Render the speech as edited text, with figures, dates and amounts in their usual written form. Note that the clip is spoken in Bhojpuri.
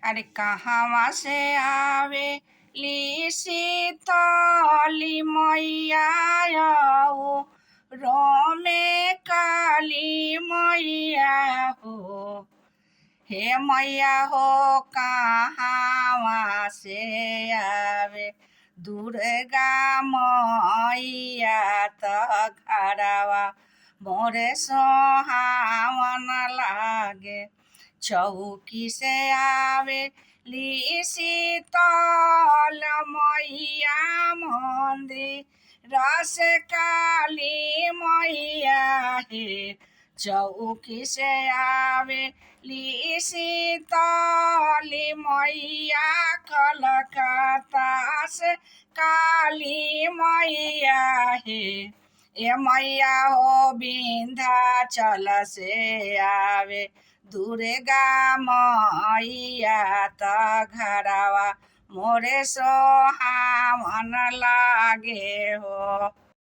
अरे कहवा से आवे ली शीतली मैया हो रोमे काली मैया हो। हे मैया हो कहवा से आवे दुर्गा मैया त घरवा मोरे सोहावन लागे। चौकी से आवे ली शीतल मैया मंदिर रस काली मैया हे। चौकी से आवे ली शीतली मैया कलकत्ता से काली मैया हे। ए मैया हो विंध्याचल से आवे दुर्गा मैया त घरवा मोरे सोहावन लागे हो।